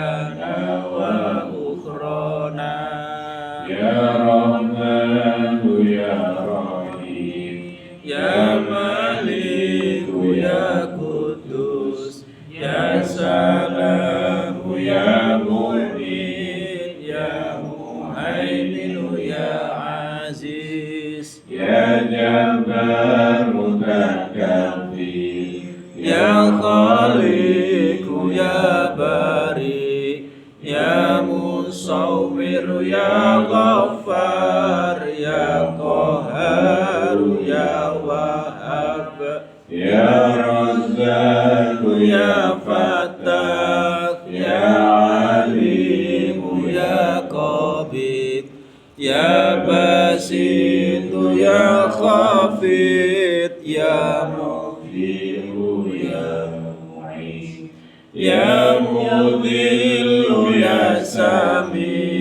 dunyana wa ukhrana. Ya Rahmanu Ya Rahim, Ya Maliku Ya Kudus, Ya Salamu Ya Mu'min, Ya Muhaiminu Ya Aziz, Ya Jabbar Mutakabbir, Ya Khaliku Ya Bari, Ya Musawwir Ya Ghaffar, Ya Qahhar Ya Wahhab, Ya Razzaq Ya Fattah, Ya Alim Ya Qabid, Ya Basit Ya Khafid, Ya Mughfir Ya Mu'in, Ya Mudhil Ya Sami,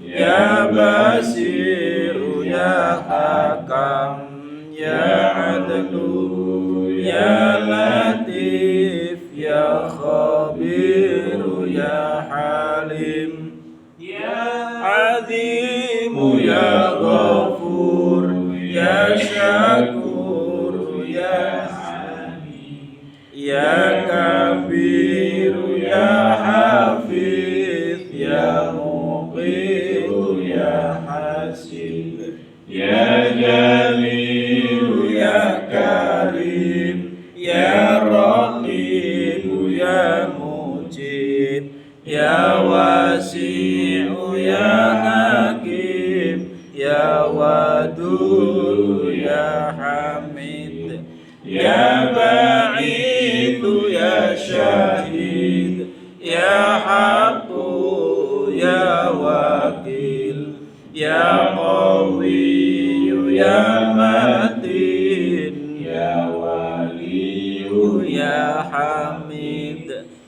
Ya Basir Ya Hakam, Ya Adlu Ya Latif, Ya Khabir Ya Halim, Ya Azim Ya Ghafur, Ya Syakur Ya Hamid, Ya Kabir Ya Hafiz, Ya Muqit Ya Hasib, Ya Jalil Ya Karim, Ya Raqib Ya Mujib, Ya Wasi'u Ya Hakim, Ya Wadud Ya Hamid, Ya Ba'ithu Ya Syahid, Ya Haqqu Ya Wakil, Ya Qawiyyu Ya Matin, Ya Waliyu Ya Hamid,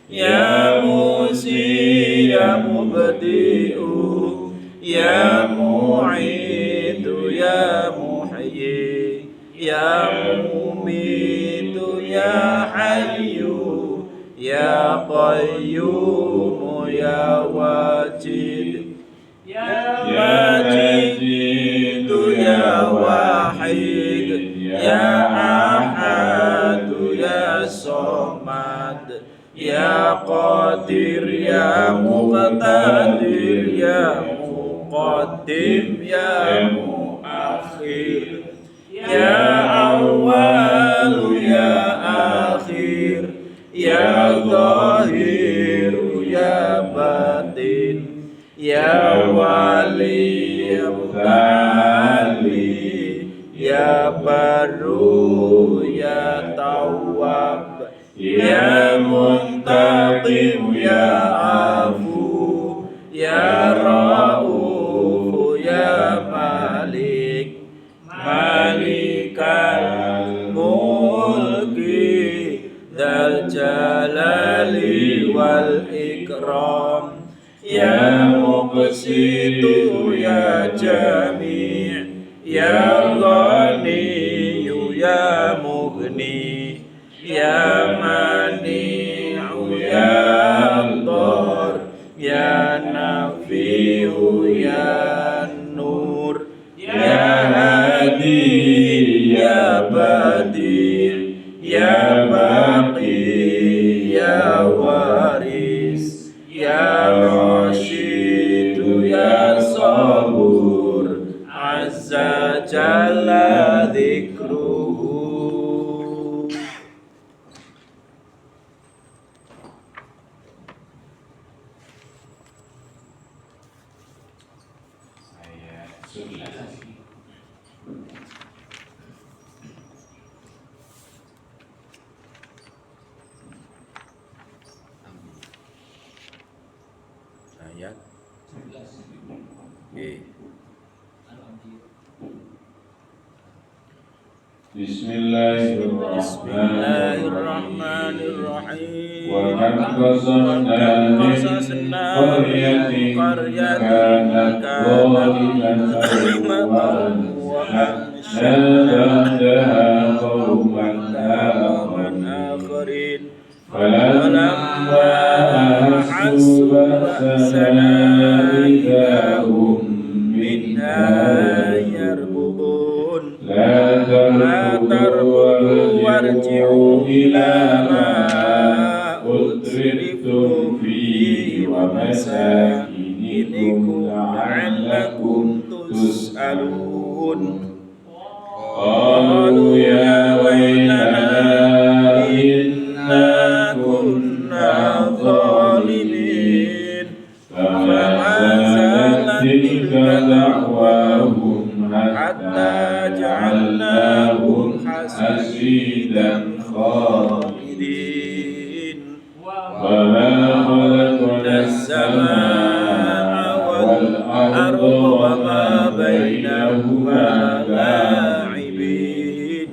Ya Musi Ya Mubdi'u, Ya Mu'idu Ya Muhyi, Ya Mumitu Ya Hayyu, Ya Qayyum Ya Wajid, Ya Majid Ya Wahid, Ya Ahad Ya Somad, Ya Qadir Ya Muqtadir, Ya Muqaddim Ya Muakhir, Ya Awwal Ya Akhir, Ya Zahir Ya Batin, Ya Wali Ya Muta'ali, Ya Barru Ya Tawwab, Ya Muntaqim Ya Afu, Ya Rauf Ya Malik, Malikal Mulki, Dzal Jalali wal Ikram, Ya Muqsitu Ya Jami', Ya Ghaniyu Ya Mughni, Ya Mani'u Ya Dhar, Ya Nafi'u Ya Nur, Ya Hadi Ya Badi', Ya Baqi Ya Waris, Ya Rashidu Ya Sabur, Azza Jalla Dzikruhu. Ayat Bismillahirrahmanirrahim. Wa qad qasasna min qaryatin kanat zaliman wa ansha'naha qauman akharin falamma أحسوا بأسنا إذا هم منها يركضون لا تركضوا وارجعوا إلى ما أترفتم فيه ومساكنكم لعلكم تسألون قالوا يا ويلنا إنا كنا ظالمين فما زالت تلك دعواهم حتى جعلناهم حصيدا خالدين وما خلقنا السماء والأرض وما بينهما لاعبين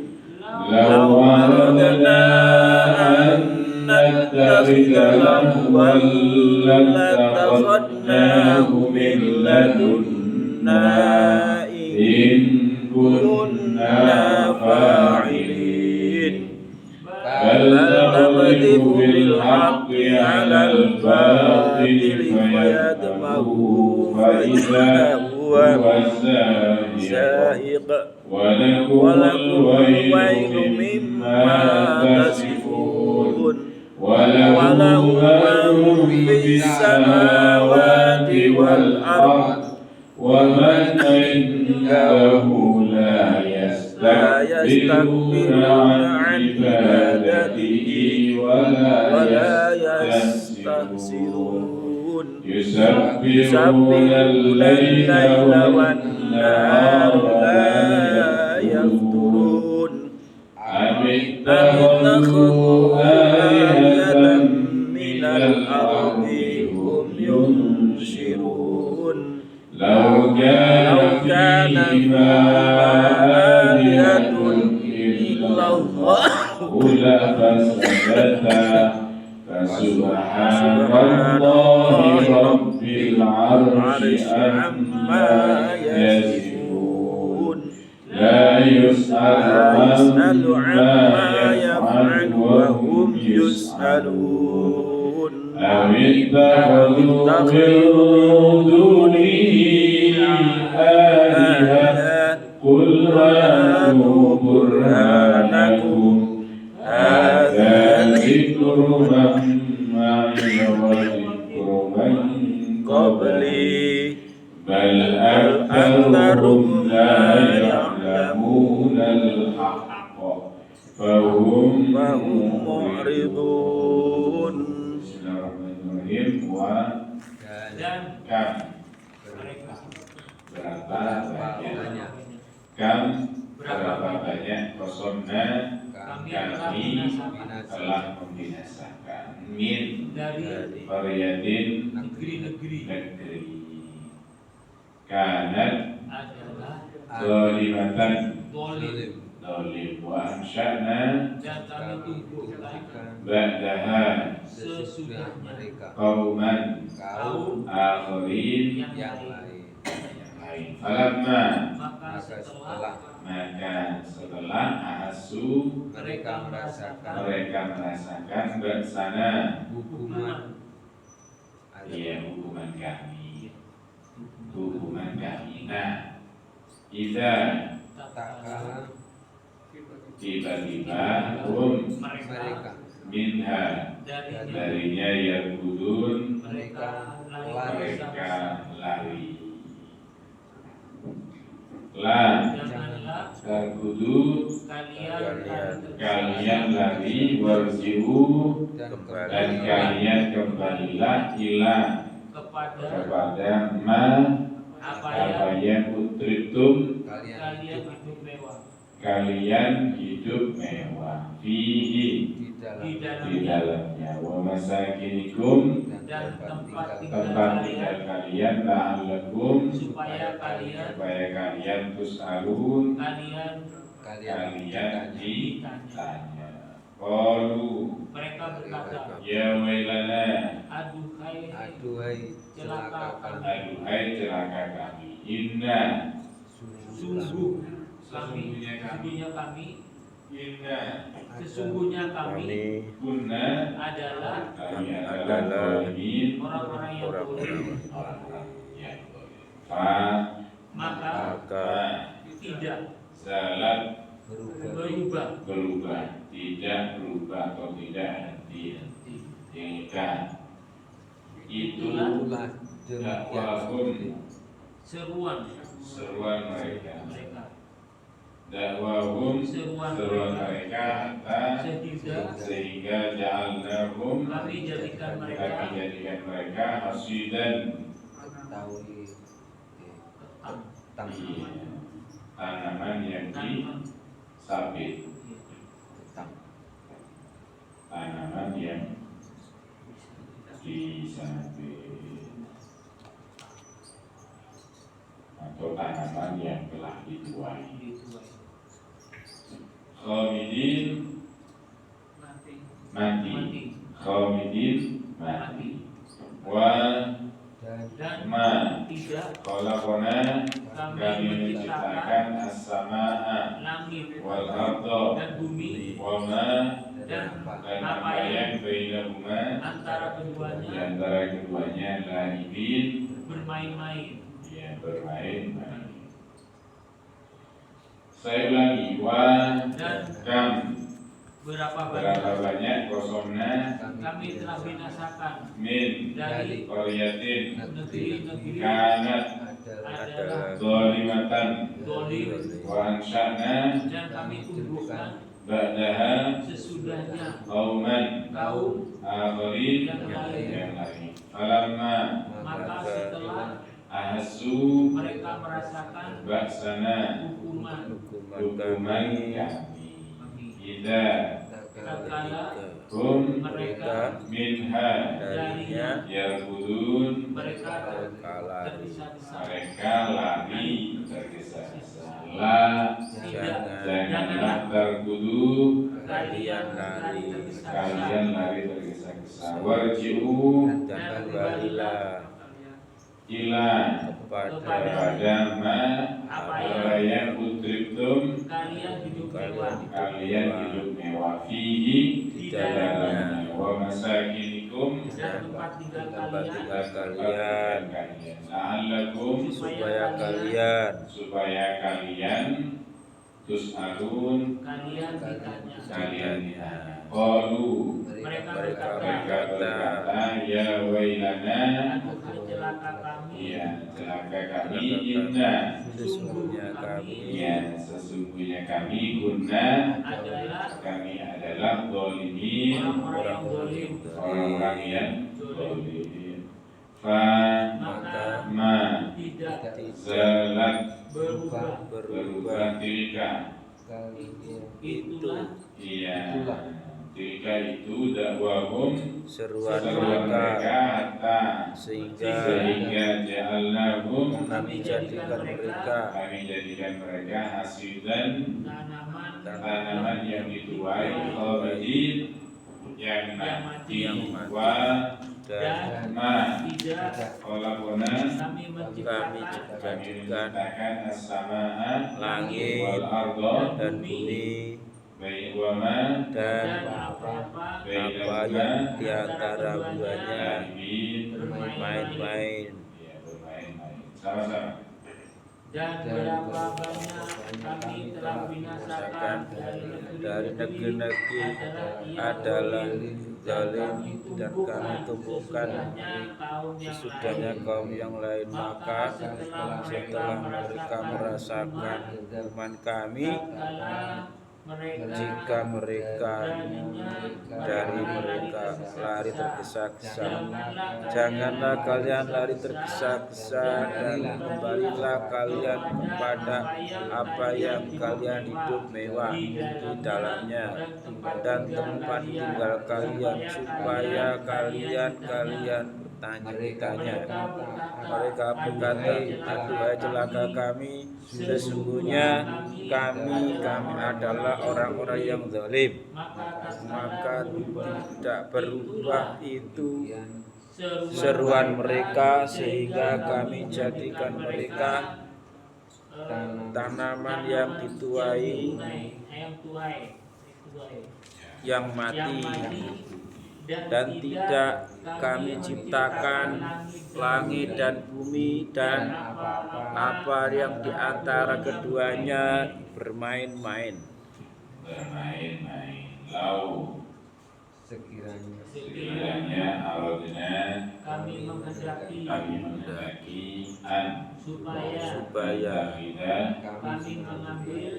لو أردنا أن نتخذ لهوا لاتخذناه من لدنا إن كنا فاعلين بل نقذف بالحق على الباطل فيدمغه فإذا هو زاهق ولكم الويل مما تصفون وله من في السماوات والأرض ومن عنده لا يستكبرون عن عبادته ولا يستحسرون يسبحون الليل والنهار لا يفترون أم اتخذوا آلهة من الأرض هم ينشرون لو كان فيهما آلهة إلا الله لفسدتا فسبحان الله رب العرش عما يصفون لا يسأل عما يفعل وهم يسألون أم اتخذوا من دونه آلهة قل هاتوا برهانكم هذا ذكر من معي وذكر من قبلي بل أكثرهم لا يعلمون الحق فهم معرضون. Bismillahirrahmanirrahim. Kam berapa banyak? Kam berapa banyak? Kosomna kami telah membinasakan min dari Qaryatin negeri kanat zalimatan zalim wa ansya'na ba'daha sesudah mereka qauman akhirin yang lain. Falamma Maka setelah ahasu mereka merasakan bersana hukuman hukuman kami. Nah, Iza tak kalah tiba-tiba mereka minha darinya yang budun mereka lari. La terkudu kalian lari warji'u dan kalian kembalilah ila kepada ma apa yang utritum kalian hidup mewah fihi di dalamnya wa masakinikum tempat tinggal kalian la'allakum supaya kalian tus'alun kalian ditanya. Qalu mereka berkata, ya wailana aduhai celaka kami sungguh kami Inna Sesungguhnya kami kunna adalah kami adalah zalimin, orang-orang yang Orang-orang. zalim. orang-orang yang zalim. Maka Maka tidak Zalat berubah tidak berubah atau tidak henti-hentikan. Itulah Itulah dakwahum seruan mereka. mereka. Dakwahum Seruan mereka hatta sehingga ja'alnahum Kami jadikan mereka hasidan Taui tanaman yang disabit, tanaman yang disabit atau tanaman yang telah dituai. Khamidin mati, khamidin mati. Wa Dan ma tidak khalaqna kami kami menciptakan menciptakan as-samaa langit wal arda dan bumi wa ma dan dan apa apa yang bainahuma antara di keduanya antara keduanya lahibin bermain-main. ya bermain-main. Saya ulangi wa Dan kam berapa berapa banyak banyak kosomna kami telah binasakan min dari qaryatin negeri-negeri kanat adalah zalimatan dolim, wa ansha'na dan kami tumbuhkan ba'daha sesudahnya qauman kaum akharin yang lain. yang lain. Falamma Maka setelah ahassu mereka merasakan ba'sana hukuman hukuman kami idza tatkala hum mereka minha darinya yarkudun mereka Kala tergesa-gesa. mereka lari tergesa-gesa. La Tidak, janganlah terkudu kalian lari tergesa-gesa. kalian lari tergesa-gesa. Warji'u dan kembalilah ila kepada ma apa yang utribtum Kalian hidup mewah kalian hidup mewah fihi di dalamnya wa masakinikum dan tempat tinggal tempat kalian tinggal kalian la'allakum supaya kalian tus'alun kalian ditanya. kalian ditanya. Qalu Mereka mereka berkata, berkata ya wailana aduhai celaka kami, ya celaka kami inna sesungguhnya kami sesungguhnya kami kunna adalah kami adalah zalimin orang-orang yang zalim. orang-orang yang zalim. Fa Maka ma tidak zalat berubah. berubah tilka Itulah iya tilka itu dakwahum seruan seruan mereka mereka hatta sehingga ja'alnahum kami jadikan mereka hasidan tanaman yang dituai khamidin yang mati wa dan ma tidak khalaqna kami kami menciptakan jadikan as-samaa langit wal arda dan bumi wa ma dan dan apa-apa apa yang di antara buahnya bermain-main. main-main. ya bermain-main sama-sama. Dan berapa banyak kami telah binasakan dari negeri-negeri adalah zalim, dan kami tumbuhkan sesudahnya kaum yang lain. Maka setelah mereka merasakan hukuman kami, jika mereka dari mereka lari tergesa-gesa, janganlah kalian lari tergesa-gesa, dan kembalilah kalian kepada apa yang kalian hidup mewah di dalamnya dan tempat tinggal kalian, supaya kalian bertanya-tanya. Mereka berkata, aduhai celaka kami, sesungguhnya kami adalah orang-orang yang zalim. Maka tidak berubah itu seruan mereka, sehingga kami jadikan mereka tanaman yang dituai, yang mati, dan tidak kami ciptakan langit dan bumi dan apa yang di antara keduanya bermain-main. Lau sekiranya aradna kami menghendaki an supaya kami mengambil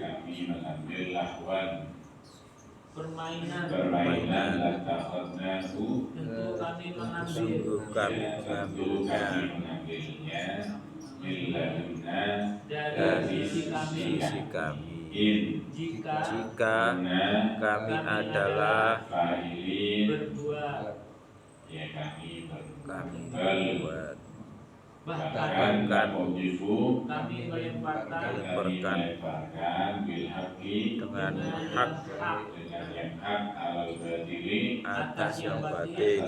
lahwan permainan latakhadnahu tentu kami mengambil Sungguh kami mengambilnya min ladunna dari sisi sisi kami kami. jika Jika kami adalah berbuat ya kami berbuat, bahkan kami melemparkan bil haqqi dengan hak dengan yang hak alal batili atas yang batil,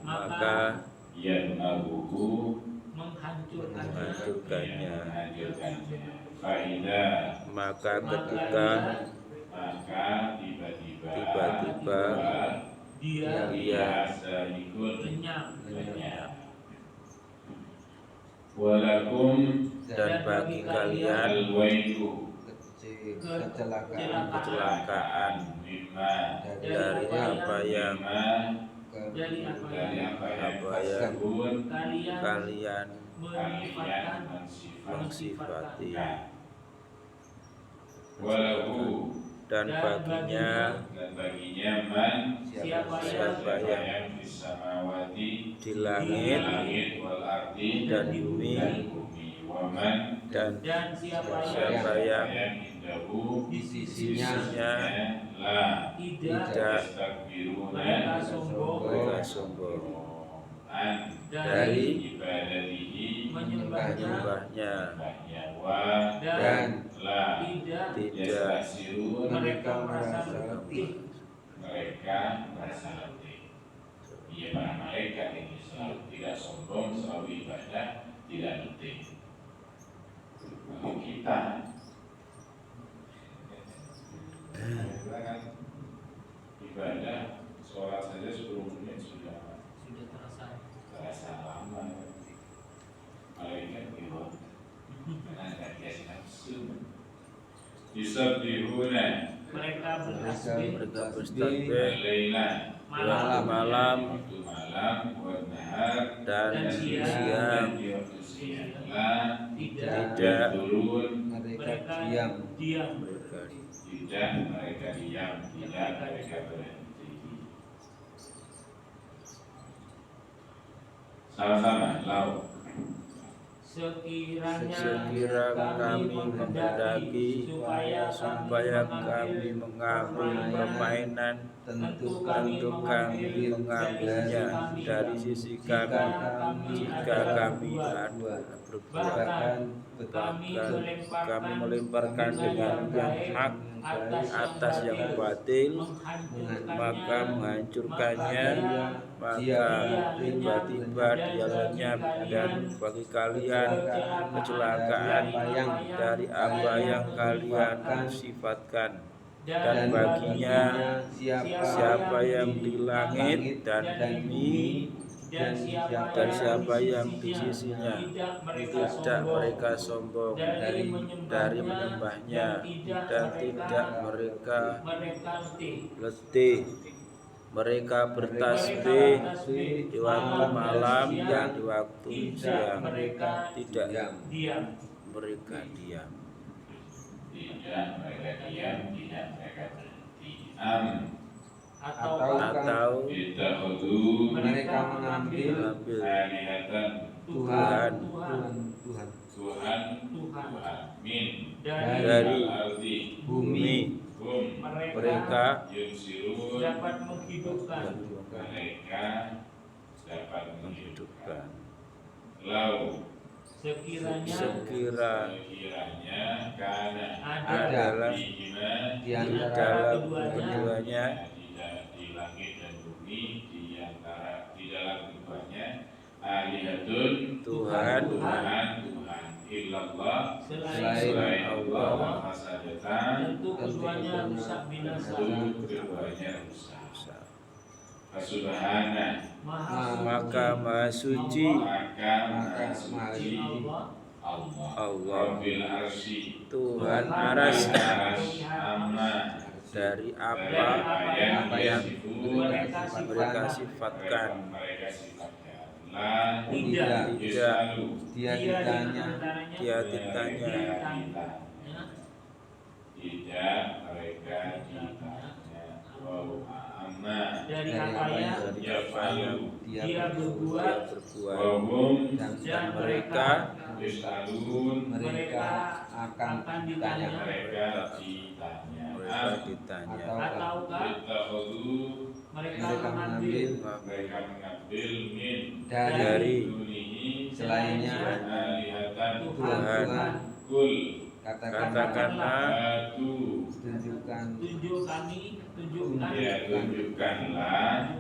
maka yadnabuhu menghancurkannya. maka ketika tiba-tiba dia lenyap walakum dan bagi kalian kecelakaan dari apa yang kalian mensifati, walahu dan baginya man siapa yang di langit wal ardi dan bumi, waman dan siapa yang indahu di sisinya la tidak yastakbiruna mereka sombong sombong dari ibadatihi menyembahnya dan la tidak yastasirun mereka merasa letih. mereka merasa letih. Iya, para malaikat ini selalu tidak sombong, selalu ibadah, tidak letih. Kalau kita kan ibadah, sholat saja 10 menit sudah terasa lama. Malaikat itu karena dia nafsu. Yusabbihuna Mereka bertasbih Laila malam malam waktu malam buat nahar dan siang, tidak turun mereka diam tidak mereka diam tidak mereka berhenti. Sama-sama lau sekiranya kami menghendaki supaya kami mengambil permainan, tentu kami mengambilnya dari sisi kami. Jika kami ada berbuat, bahkan kami melemparkan dengan yang hak atas yang batil, maka menghancurkannya, maka tiba-tiba dia lenyap, dan bagi kalian kecelakaan dari apa yang kalian sifatkan. Dan baginya siapa yang di langit dan bumi dan siapa yang di sisinya, tidak mereka sombong dari menyembahnya, dan tidak mereka letih. Mereka bertasbih di waktu malam dan di waktu siang, tidak mereka diam. tidak mereka diam tidak mereka berhenti. atau mereka mengambil alihatan Tuhan min dari ardi bumi. Mereka yusirun dapat menghidupkan mereka dapat menghidupkan. lau sekiranya karena Adalah di di antara dalam keduanya keduanya di langit dan bumi di dalam keduanya alihatun Tuhan Tuhan selain Allah Allah, fasadatan, tentu keduanya rusak binasa. tentu keduanya rusak. Fasubhana, Maha Maha suci maka maha suci suci Allah, Allah, Rabbil arsy, Tuhan aras aras amma, dari dari apa yang yang mereka sifatkan. mereka sifatkan. La tidak yusalu, Dia ditanya, dia ditanya. Tidak mereka ditanya. Wa amma dari apa yang yafalu, dia berbuat, wa hum dan mereka yusalun, mereka akan ditanya. mereka ditanya. Mereka ditanya. Ataukah Ittakhadhu, mereka mengambil mereka mengambil min Dari dunihi selainnya alihatan Tuhan. kul Katakanlah, batu tunjukkanlah ya tunjukkanlah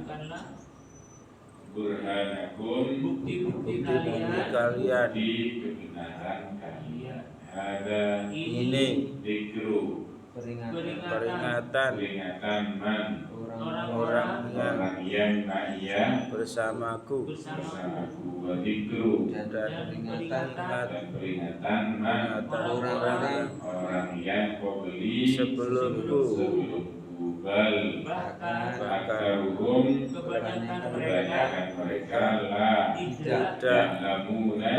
burhanakum bukti-bukti bukti kalian kalian. di kebenaran kalian. Ada Ini dikru peringatan peringatan man orang yang ma'iyah bersamaku bersamaku wa dikru dan dan peringatan man orang yang kau beli sebelumku. bal bahkan akaruhum kebanyakan mereka lah tidak ya'lamuna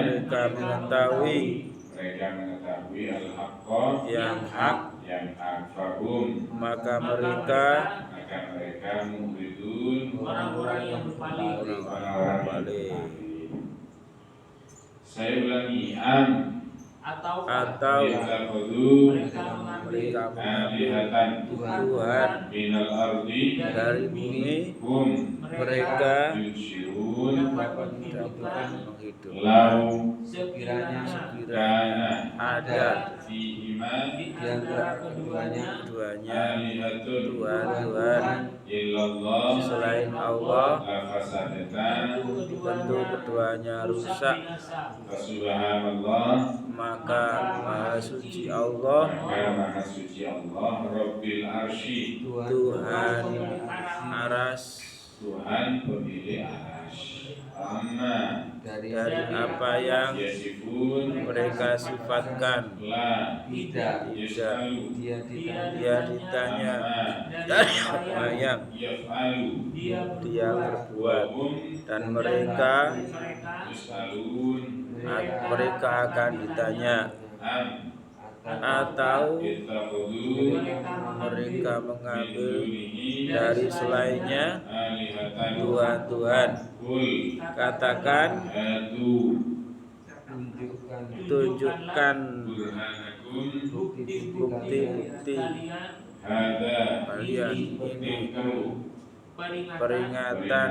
Mereka mengetahui al-haqqa yang hak, yang fahum maka mereka maka mereka muridun orang-orang yang berpaling. orang-orang balik. Saya ulangi Atau Ittakhadhu mereka mengambil Mereka mengambil alihatan Tuhan minal ardi dari bumi. hum Mereka yunshirun dapat menghidupkan lau sekiranya kana ada fihima di antara keduanya keduanya alihatun Tuhan illallah selain Allah, lafasadatan tentu keduanya rusak. Subhanallah, Maka Maha Suci Allah, maka maha suci Allah Rabbil arsy, Tuhan aras, Tuhan pemilik arsy. Amma dari apa yang yasifun mereka sifatkan. la tidak yasalu Dia ditanya dari apa yang yaf'alu dia berbuat, dan mereka yusalun mereka akan ditanya. am Atau ittakhadhu mereka min mengambil dunihi dari selainnya alihatan Tuhan-Tuhan. kul Katakan, hatu tunjukkan burhanakum bukti-bukti hada kalian ini dikru peringatan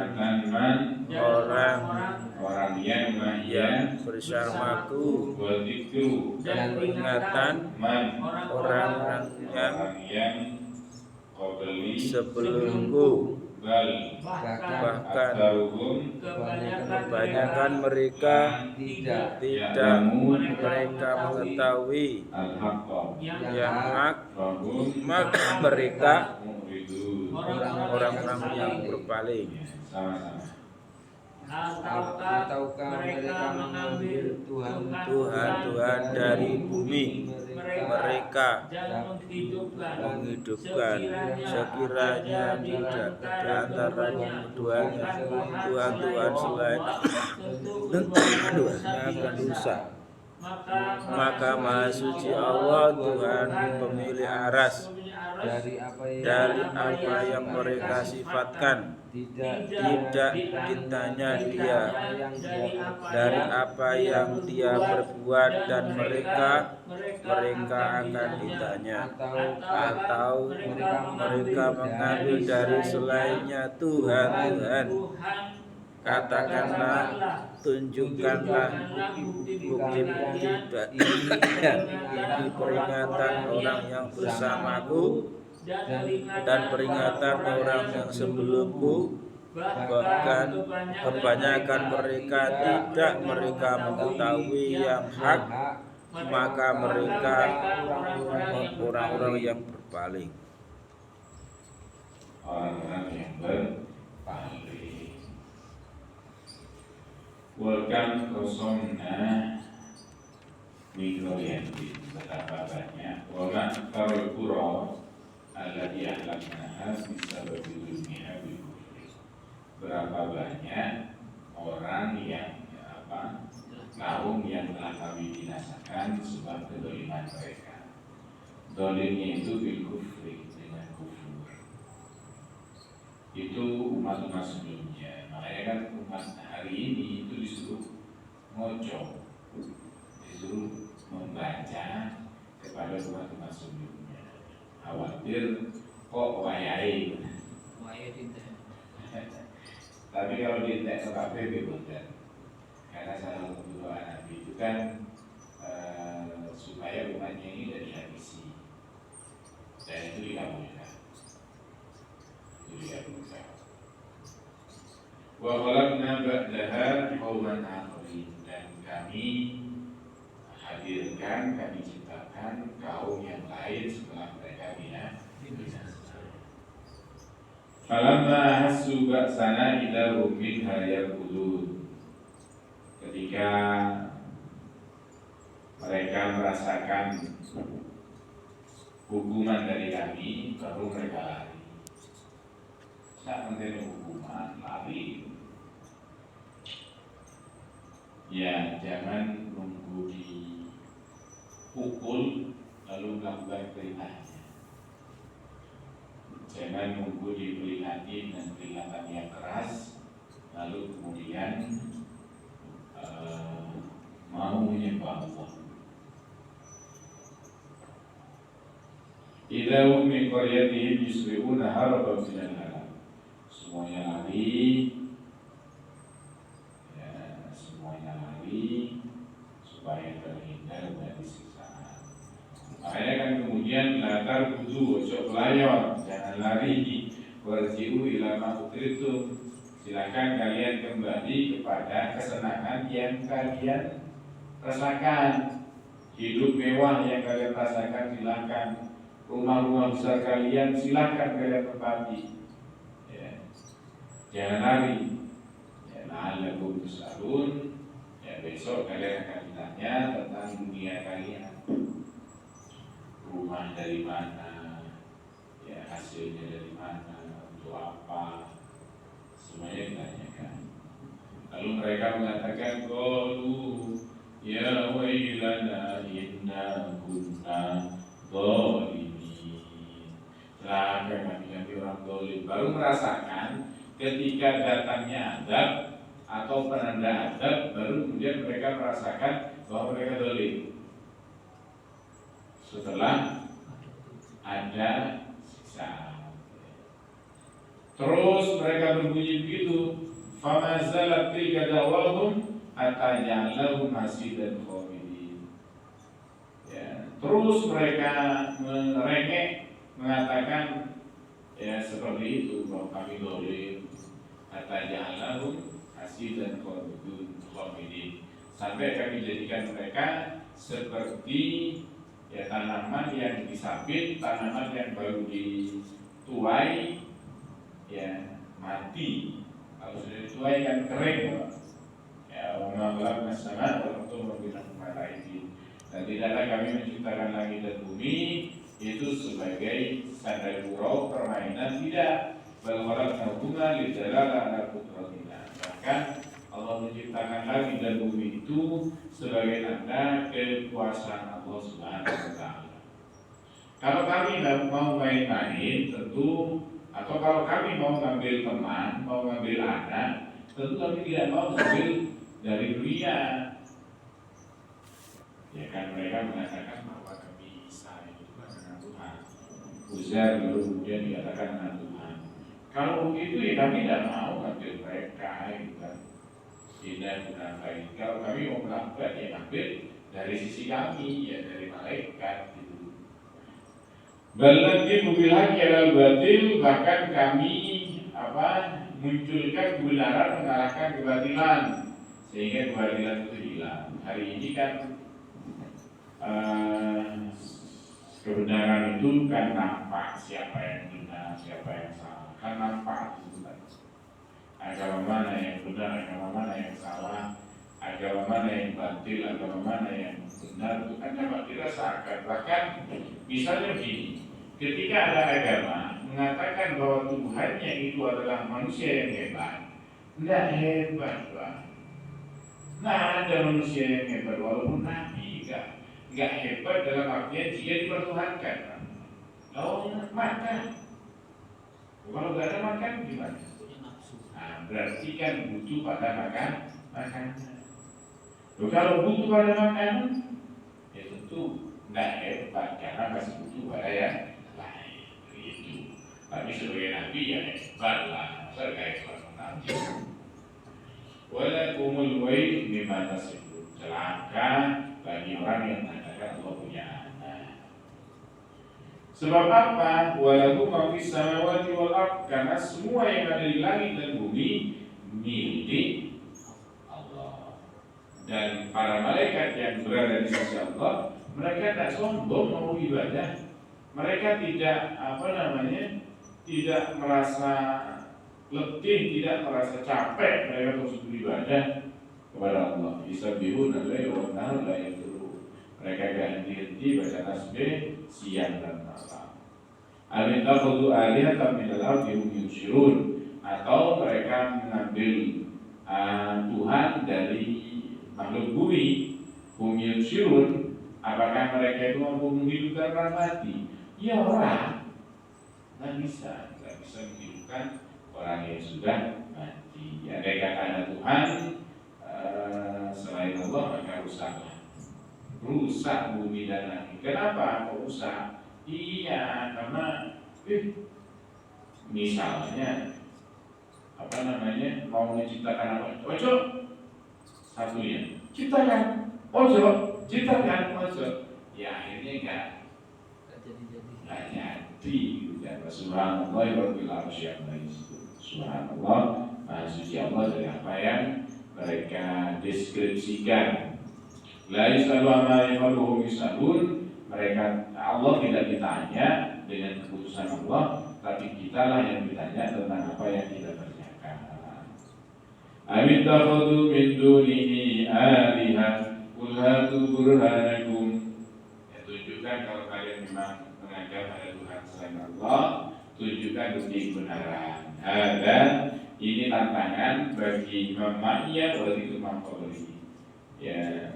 man orang orang yang yang mahyan bersamaku, wa dikru dan peringatan man orang-orang yang orang yang qabli sebelumku. bal Bahkan aktaruhum kebanyakan mereka tidak mereka mengetahui al-haqqa yang hak, fahum maka mereka mu'ridun. orang-orang yang berpaling. Sama-sama. ataukah mereka mengambil Tuhan dari bumi. Mereka menghidupkan sekiranya tidak di antara keduanya Tuhan selain keduanya akan rusak. Maka Maha Suci Allah, Tuhan pemilik aras, dari apa yang mereka sifatkan, tidak ditanya dia dari apa yang dia berbuat, dan mereka akan ditanya. Atau mereka mengambil dari selainnya Tuhan. Katakanlah, tunjukkanlah bukti-bukti ini peringatan orang yang bersamaku dan peringatan orang yang sebelumku. Bahkan kebanyakan mereka tidak mereka mengetahui yang hak, maka mereka orang-orang yang berpaling. Orang-orang yang berpaling. Walkan kosongna mikroyanti betapa banyak orang terkuro alladhi ahlaknaha bisa berdulunya bikufri. Berapa banyak orang yang kaum yang telah kami binasakan sebab kedoliman mereka. Dolimnya itu bikufri, dengan kufur. Itu umat-umat sebelumnya. Makanya kan umat hari ini itu disuruh ngocok, disuruh membaca kepada umat-umat sebelumnya. Khawatir kok wayai. Tapi kalau diintek ke KPB betul. Karena salah satu doa Nabi itu kan supaya umatnya ini tidak dihabisi, dan itu dikabulkan. Wa khalaqna ba'daha qauman akharin, dan kami hadirkan, kami ciptakan kaum yang lain setelah mereka binasa. Falamma hassu ba'sana idza hum minha yarkudun. Ketika mereka merasakan hukuman dari kami, baru mereka lari. Saat menerima hukuman, lari. Ya, jangan nunggu dipukul lalu melakukan perintahnya. Jangan nunggu diperingati dengan peringatan yang keras, lalu kemudian mau menyembah Allah. Idza hum min qaryatihim yusri'una haraban minal halak. Semuanya lari, ya, semuanya lari supaya terhindar dari siksaan. Makanya kan kemudian latar kudu ojo pelayon, jangan lari. Warji'u ila ma utritum. Silakan kalian kembali kepada kesenangan yang kalian rasakan. Hidup mewah yang kalian rasakan silakan. Rumah-rumah besar kalian silakan kalian tempati. Ya. Jangan lari. Ya, la'allakum tus'alun. Ya, besok kalian akan ditanya tentang dunia kalian. Rumah dari mana? Ya, hasilnya dari mana? Untuk apa? Semuanya ditanyakan. Lalu mereka mengatakan, qalu ya wailana inna kunna zalimin. Celaka kami orang zalim. Baru merasakan ketika datangnya azab atau penanda azab, baru kemudian mereka merasakan bahwa mereka zalim. Setelah ada siksaan. Terus mereka berbunyi begitu, fama zalat tilka da'wahum hatta ja'alahum hasidan khamidin. Ya, terus mereka merengek mengatakan ya seperti itu, bahwa kami zalim, hatta ja'alahum hasidan khamidin, sampai kami jadikan mereka seperti ya tanaman yang disabit, tanaman yang baru dituai ya mati. Kalau sudah dituai kan kering. Ya, wa ma khalaqna as-samaa'a wal arda wa ma ini. Dan tidaklah kami menciptakan langit dan bumi itu sebagai sandal gurau permainan, tidak. Bal khalaqnahuma lidalala ala qudratina. Bahkan Allah menciptakan langit dan bumi itu sebagai tanda kekuasaan Allah Subhanahu wa taala. Kalau kami mau main-main tentu, atau kalau kami mau ngambil teman, mau ngambil anak, tentu kami tidak mau ngambil dari dunia. Ya kan mereka mengatakan bahwa kami Isa itu anak Tuhan. Uzair lalu kemudian dikatakan anak Tuhan. Kalau begitu ya kami tidak mau ngambil mereka, gitu kan. Tidak benar-benar. Kalau kami mau melakukan ya ngambil dari sisi kami, ya dari malaikat. Balati mobil haki alal batil, bahkan kami munculkan kebenaran mengalahkan kebatilan, sehingga kebatilan itu hilang. Hari ini kan kebenaran itu kan nampak siapa yang benar, siapa yang salah, kan nampak itu kan. Agama mana yang benar, agama mana yang salah, agama mana yang batil, agama mana yang benar, itu kan dapat dirasakan. Bahkan misalnya begini, ketika ada agama mengatakan bahwa Tuhannya itu adalah manusia yang hebat, tidak hebat, Pak. Nah, ada manusia yang hebat walaupun nabi nggak hebat dalam artian dia dipertuhankan. Oh, makan. Kalau nggak ada makan gimana? Nah, berarti kan butuh pada makanan. Kalau butuh pada makanan, ya tentu nggak hebat karena masih butuh pada yang lain. Itu. Tapi sebagai nabi ya hebat lah. Masa nggak hebat nabi? Walakumul wail mimma tasifun. Celaka bagi orang yang mengatakan Allah punya anak. Sebab apa? Walakum ma fis samawati wal ard, karena semua yang ada di langit dan bumi milik Allah. Dan para malaikat yang berada di sisi Allah, mereka tak sombong mau ibadah. Mereka tidak tidak merasa letih, tidak merasa capek mereka terus beribadah kepada Allah. Yusabbihuna al-laila wan nahara la yafturun. Mereka gak henti-henti baca tasbih siang dan malam. Al-ittakhadhu alihatan minal ardi hum yunshirun, atau mereka mengambil Tuhan dari makhluk bumi. Hum yunshirun, apakah mereka itu mampu menghidupkan orang mati? Ya orang, nggak bisa menghidupkan orang yang sudah mati. Andai kata ada Tuhan selain Allah, maka rusak bumi dan langit. Kenapa kok rusak? Iya, karena misalnya mau menciptakan apa? Ojo satunya ciptakan, ojo ciptakan, ojo. Ya akhirnya enggak jadi. Subhanallah rabbil arsy amma yasifun. Subhanallah, maha suci Allah dari apa yang mereka deskripsikan. La yusalu amma yafaluhu yusalun. Mereka, Allah tidak ditanya dengan keputusan Allah, tapi kitalah yang ditanya tentang apa yang kita kerjakan. Amittakhadhu min dunihi alihah qul hatu burhanakum. Ya, tunjukkan kalau kalian memang menganggap ada Tuhan selain Allah, tunjukkan bukti kebenaran. Dan ini tantangan bagi Imam Ma'iyah waktu itu Maqabri. Ya.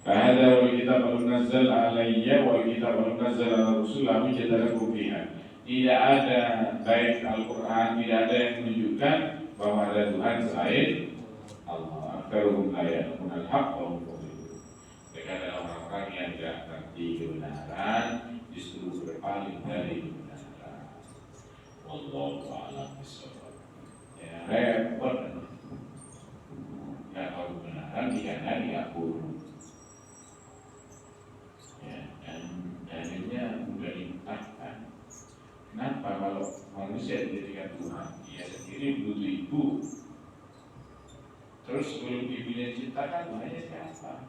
Fahada wal kitab al-munazzal alayya wal kitab al-munazzal ala Rasulullah mujadalakum fiha. Tidak ada baik Al-Quran, tidak ada yang menunjukkan bahwa ada Tuhan selain Allah. Karuhum ayatun al-haq wa hum mu'minun. Mereka adalah orang-orang yang tidak mengerti kebenaran, justru berpaling dari kebenaran. Wallahu a'lam bishawab. Ya, repot. Ya, kalau kebenaran tidak diakur. Ya, dan dalilnya mudah dimentahkan. Kenapa kalau manusia dijadikan Tuhan, dia sendiri butuh ibu. Terus sebelum ibunya diciptakan, Tuhannya siapa?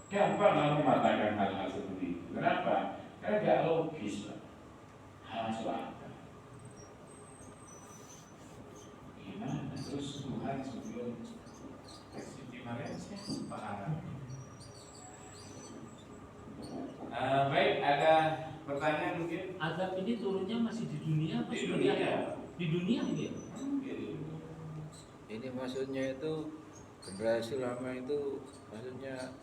Gampang lah mematahkan hal-hal seperti itu. Kenapa? Karena gak logis lah. Hal masuk akal. Gimana? Terus Tuhan sebelum Siti Maryam siapa? Baik, ada pertanyaan mungkin? Azab ini turunnya masih di dunia apa Di sudah dunia. di akhirat? Di dunia ini ya? Ini maksudnya itu generasi lama itu maksudnya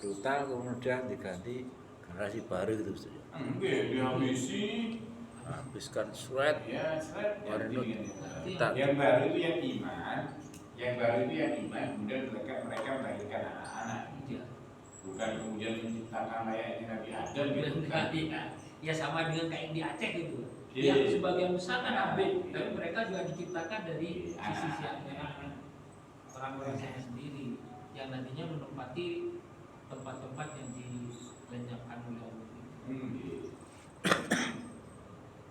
brutal kemudian diganti generasi baru gitu Ustaz. Enggak, dihabisi. Habiskan sweat. Ya, seret. Yang baru itu yang iman. Yang baru itu yang iman. Kemudian mereka melahirkan anak-anak. Iya. Bukan kemudian menciptakan layaknya Nabi Adam gitu. Ya sama dengan kayak di Aceh gitu. Iya. Yang sebagian besar kan abid, tapi mereka juga diciptakan dari sisi siapnya orang-orang saya sendiri yang nantinya menempati tempat-tempat yang dilenyapkan oleh Allah.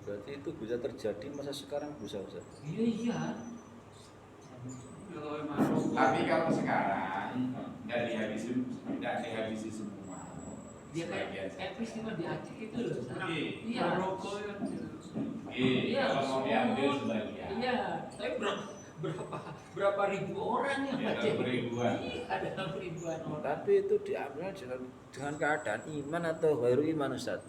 Berarti itu bisa terjadi masa sekarang bisa Ustaz. Iya. Tapi kalau sekarang Tidak dihabisi semua. Dia Sebagian kayak peristiwa di Aceh itu loh. Iya. Rokok kan. Iya, kalau mau diambil sebagian. Iya, tapi berapa ribu orang yang Ya, Aceh? ribuan. Iya, ada ribuan orang. Tapi itu diambil dengan keadaan iman atau ghairu iman Ustaz.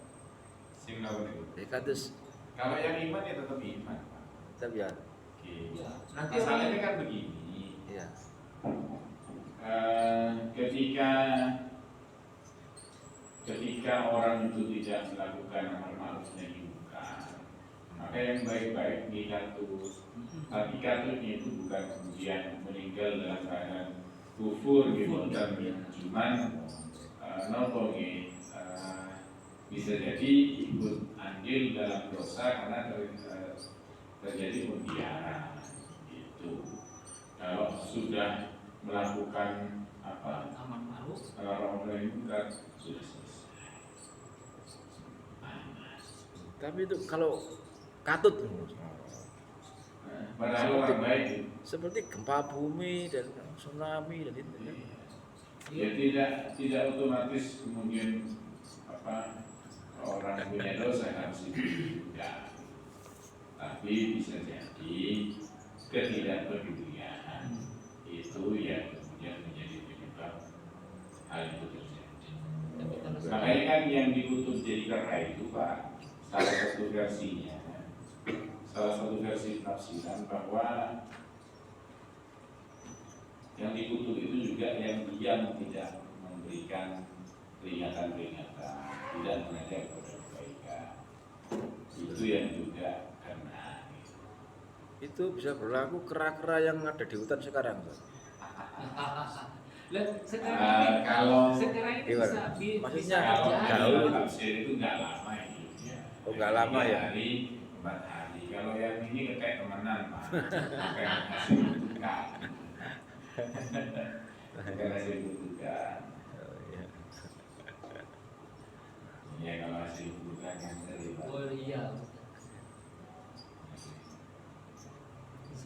Sing lawan itu. Dikatus Kalau yang iman ya tetap iman, Pak. tetap ya. Oke. Iya, nanti Masalahnya kan begini. Iya. Ketika orang itu tidak melakukan amal ma'ruf nahi munkar, maka yang baik-baik dikatur. Tapi katurnya itu bukan kemudian meninggal dalam keadaan kufur gitu, dan cuman bisa jadi ikut andil dalam dosa karena terjadi mutiara itu. Kalau sudah melakukan aman ma'ruf. orang lain bukan sudah selesai. Tapi itu kalau katut Padahal orang baik seperti gempa bumi dan tsunami dan itu kan. ya tidak otomatis kemudian orang punya dosa harus tidak, tapi bisa jadi ketidakpedulian itu yang kemudian menjadi penyebab hal itu terjadi. Makanya kan yang dikutuk jadi kera itu Pak, salah satu versinya, salah satu versi tafsiran bahwa yang dikutuk itu juga yang diam tidak memberikan peringatan-peringatan, tidak mengajak kepada kebaikan. Itu yang juga karena Itu bisa berlaku kera-kera yang ada di hutan sekarang, Pak. Lah sekarang kalau ini gimana? bisa Maksudnya kalau terjadi. gaul. tafsir itu nggak lama hidupnya. Oh, nggak lama ya? 3 hari, 4 hari. Kalau yang ini kayak temenan Pak, kayak hasil butuhkan. Kayak hasil butuhkan. Oh, iya. Ya kalau hasil butuhkan yang dari Pak. Oh iya.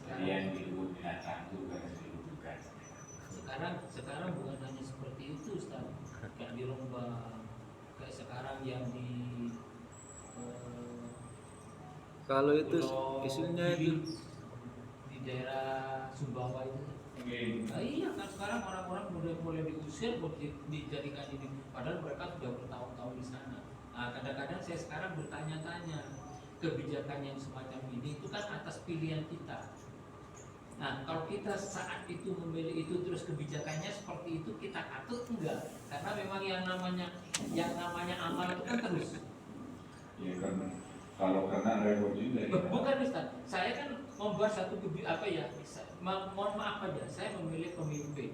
Jadi yang disebut binatang itu kan hasil butuhkan. Sekarang bukan hanya seperti itu, Ustaz. Kayak di lomba, kayak sekarang yang di Kalau itu Pulau isunya Gili, itu di daerah Sumbawa itu. Mungkin Nah, iya kan sekarang orang-orang mulai diusir buat dijadikan ini, padahal mereka sudah bertahun-tahun di sana. Nah, kadang-kadang saya sekarang bertanya-tanya, kebijakan yang semacam ini itu kan atas pilihan kita. Nah, kalau kita saat itu memilih itu terus kebijakannya seperti itu, kita katut enggak? Karena memang yang namanya amal itu kan terus. ya karena kalau kena repot juga. Ya. Bukan Ustaz, saya kan membuat satu mohon maaf aja, saya memilih pemimpin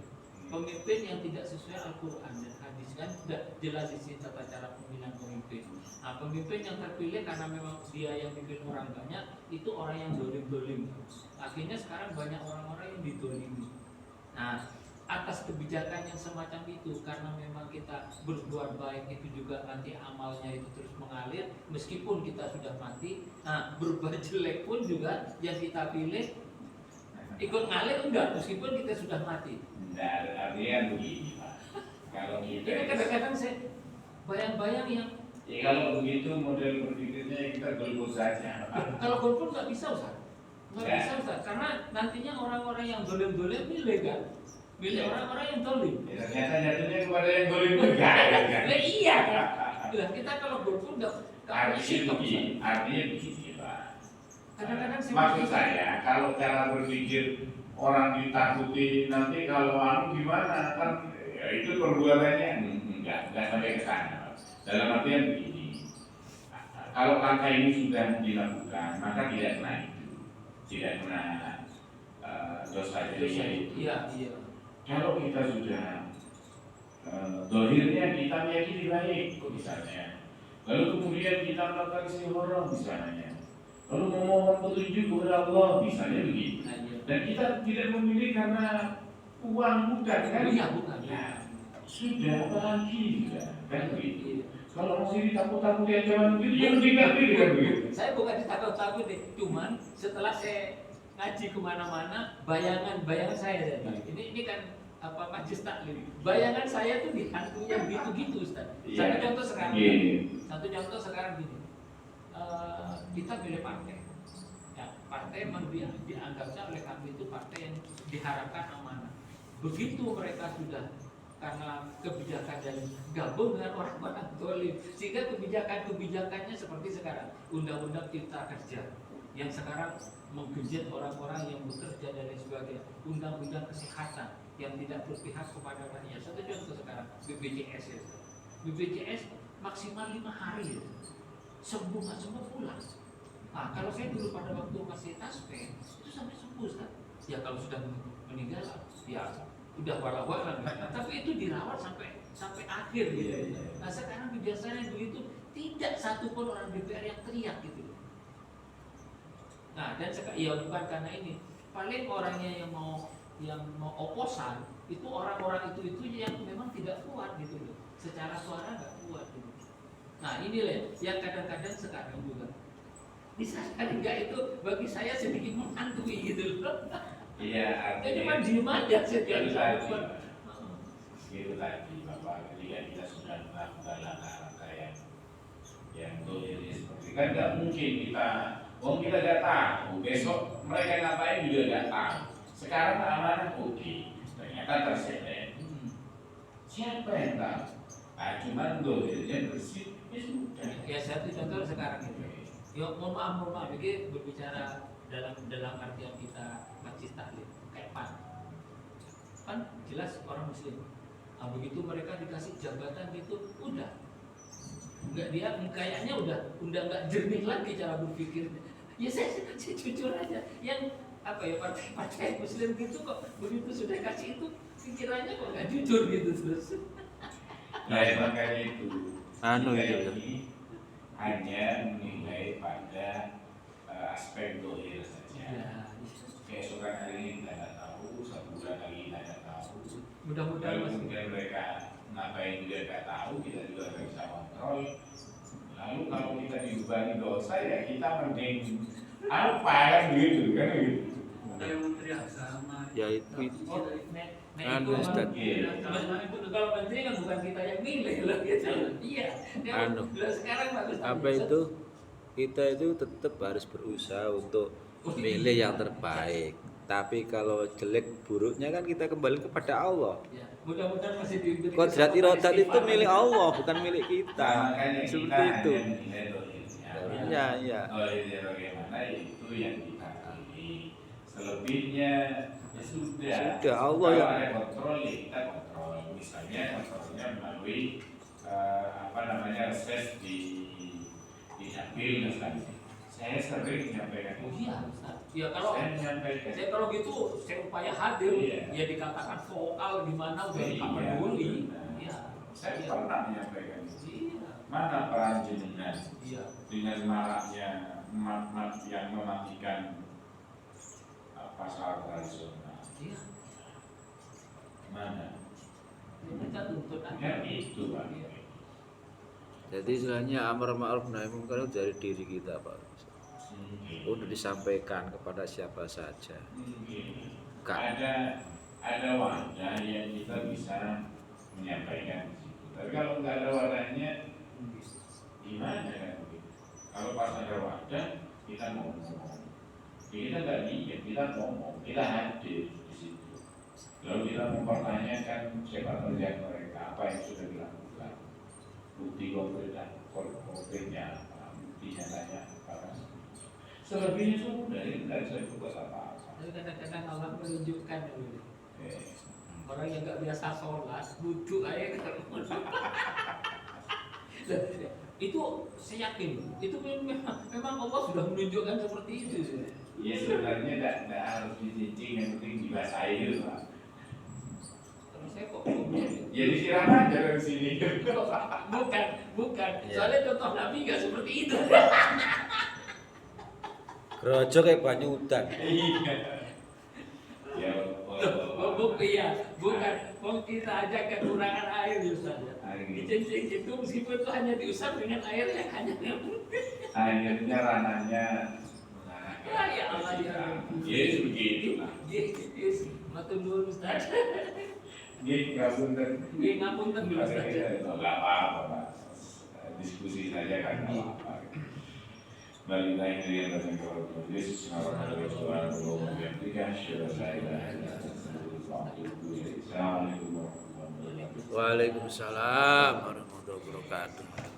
yang tidak sesuai Al-Quran dan hadis, kan sudah jelas di sini tata cara pemilihan pemimpin. Nah, pemimpin yang terpilih karena memang dia yang dipilih orang banyak, itu orang yang dolim. Akhirnya sekarang banyak orang-orang yang didolimi. Nah, atas kebijakan yang semacam itu, karena memang kita berbuat baik itu juga nanti amalnya itu terus mengalir meskipun kita sudah mati. Nah, berbuat jelek pun juga yang kita pilih ikut ngalir enggak meskipun kita sudah mati. Nah, artinya begini Pak. Kalau kita Ini kadang-kadang saya bayang-bayang yang ya kalau begitu model berpikirnya kita golput saja. kalau golput nggak bisa Ustaz. Nggak Ya. bisa Ustaz, karena nantinya orang-orang yang dolim-dolim milih kan. Milih Ya. orang-orang yang dolim. Ya, ternyata jatuhnya kepada yang golput juga. Kan? Lah iya kan. Lah kita kalau golput nggak punya sikap, Ustaz. Artinya begini Pak. Kadang-kadang saya Maksud saya kalau cara berpikir orang ditakuti nanti kalau gimana kan ya itu perbuatannya enggak sampai ke sana. Dalam artian begini, kalau langkah ini sudah dilakukan maka tidak kena itu, tidak kena dosa jariah itu. Iya. Kalau kita sudah dohirnya kita meyakini baik misalnya, lalu kemudian kita melakukan istihoroh misalnya, lalu memohon petunjuk kepada Allah misalnya begitu, Nah, iya. dan kita tidak memilih karena uang bukan kan? Iya, bukan. Nah, sudah apalagi juga kan begitu. Iya. Kalau masih ditakut-takuti ancaman begitu, ya lebih nggak pilih kan begitu. Saya bukan ditakut-takut deh, cuman setelah saya ngaji kemana-mana, bayangan saya tadi. Ini kan majelis taklim. Bayangan saya tuh dihantunya gitu-gitu Ustaz. Iya. Satu contoh sekarang gini. Kita pilih partai. Ya, partai memang dianggapnya oleh kami itu partai yang diharapkan amanah. Begitu mereka sudah karena kebijakan dan gabung dengan orang-orang dolim, sehingga kebijakannya seperti sekarang undang-undang cipta kerja yang sekarang menggenjot orang-orang yang bekerja dan lain sebagainya, undang-undang kesehatan yang tidak berpihak kepada rakyat. Satu contoh sekarang BPJS ya. BPJS maksimal 5 hari ya. Sembuh nggak sembuh pulang. Nah kalau saya dulu pada waktu masih taspen itu sampai sembuh kan. Ya kalau sudah meninggal ya udah wala-wala, tapi itu dirawat sampai akhir gitu. Nah sekarang biasanya begitu tidak satu pun orang DPR yang teriak gitu. Nah dan ya bukan karena ini, paling orangnya yang mau oposan itu orang-orang itu yang memang tidak kuat gitu loh, secara suara nggak kuat gitu. Nah inilah yang kadang-kadang sekarang juga disadari nggak itu bagi saya sedikit menghantui gitu loh. Iya, Jadi cuma diem aja setiap itu tadi Bapak, ketika kita sudah melakukan langkah-langkah yang dohir seperti kan nggak mungkin kita nggak tahu besok mereka ngapain juga nggak tahu. Sekarang amanah oke, ternyata terseret. Siapa yang tahu? Nah, cuman dohirnya bersih, ya sudah. Ya satu contoh sekarang itu. Ya mohon maaf, ini berbicara dalam artian kita majelis taklim kayak PAN jelas orang muslim. Nah, begitu mereka dikasih jabatan gitu udah nggak, dia kayaknya udah nggak jernih lagi cara berpikirnya. Ya saya jujur aja yang partai muslim gitu kok begitu sudah kasih itu pikirannya kok nggak jujur gitu terus. Nah makanya itu Itu hanya menilai pada aspek dohir saja. Ya, Keesokan hari ini kita nggak tahu, sebulan lagi kita nggak tahu. mudah-mudahan Lalu masih kemudian mereka ngapain juga nggak tahu, kita juga nggak bisa kontrol. Lalu kalau kita diubani dosa ya kita mending apa kan begitu kan begitu. menteri agama ya itu anu Ustaz. Kalau menteri kan bukan kita yang milih loh gitu. Iya. Anu. Sekarang bagus. Apa itu, kita itu tetap harus berusaha untuk memilih yang terbaik. Tapi kalau jelek buruknya kan kita kembali kepada Allah. Ya, mudah-mudahan masih diberi. Kodrat irodat itu milik Allah, bukan milik kita. Makanya Seperti kita itu. hanya menilai dohirnya. Ya, ya. Dohirnya bagaimana itu yang kita pilih. Selebihnya ya sudah. Sudah, Allah Kalau yang- ada kontrol ya kita kontrol. Misalnya kontrolnya melalui reses di dapil misalnya. Saya sering menyampaikan. Oh iya, Ustaz. Ya kalau Saya menyampaikan. saya kalau gitu saya upaya hadir, Iya. ya dikatakan vokal di mana udah Iya, nggak peduli. benar. Iya. Saya Iya. pernah menyampaikan. Iya. Mana peran jenengan Iya. dengan maraknya emak-emak yang mematikan pasar tradisional? Iya. Mana? Kita tuntut aja. Ya itu Pak. Iya. Jadi istilahnya amar ma'ruf nahi munkar itu dari diri kita, Pak. Udah disampaikan kepada siapa saja. Mungkin Kan. ada wadah yang kita bisa menyampaikan di situ. Tapi kalau nggak ada wadahnya, gimana kan begitu? Kalau pas ada wadah, kita ngomong. Kita nggak diam, kita ngomong, kita hadir di situ. Lalu kita mempertanyakan sepak terjang mereka, apa yang sudah dilakukan, bukti konkretnya apa, bukti nyatanya apa. Selebihnya sudah, ini tidak bisa berbuat apa-apa. Tapi kadang-kadang Allah menunjukkan dulu. Eh, Orang yang nggak biasa sholat, duduk aja itu saya yakin itu memang Allah sudah menunjukkan seperti itu. Ya sebenarnya tidak harus dicincin, yang penting dibasahi gitu Pak. Terus saya kok Ya disiram aja dari sini. bukan. Iya. Soalnya contoh Nabi nggak seperti itu. Gerojo kayak banyu udan. Iya. Ya, Bukan. Mau kita aja kekurangan air Ustaz. Dicincin itu meskipun itu hanya diusap dengan air yang hanya akhirnya ranahnya ya Allah ya. Yes begitu. Yes, matur nuwun Ustaz. Nggih, ngapunten. Nggih, ngapunten dulu Ada saja. kita nggak apa-apa, Pak. Diskusi saja kan nggak apa-apa. Marilah ini yang datang ke Yesus, Assalamualaikum warahmatullahi wabarakatuh. Waalaikumsalam warahmatullahi wabarakatuh.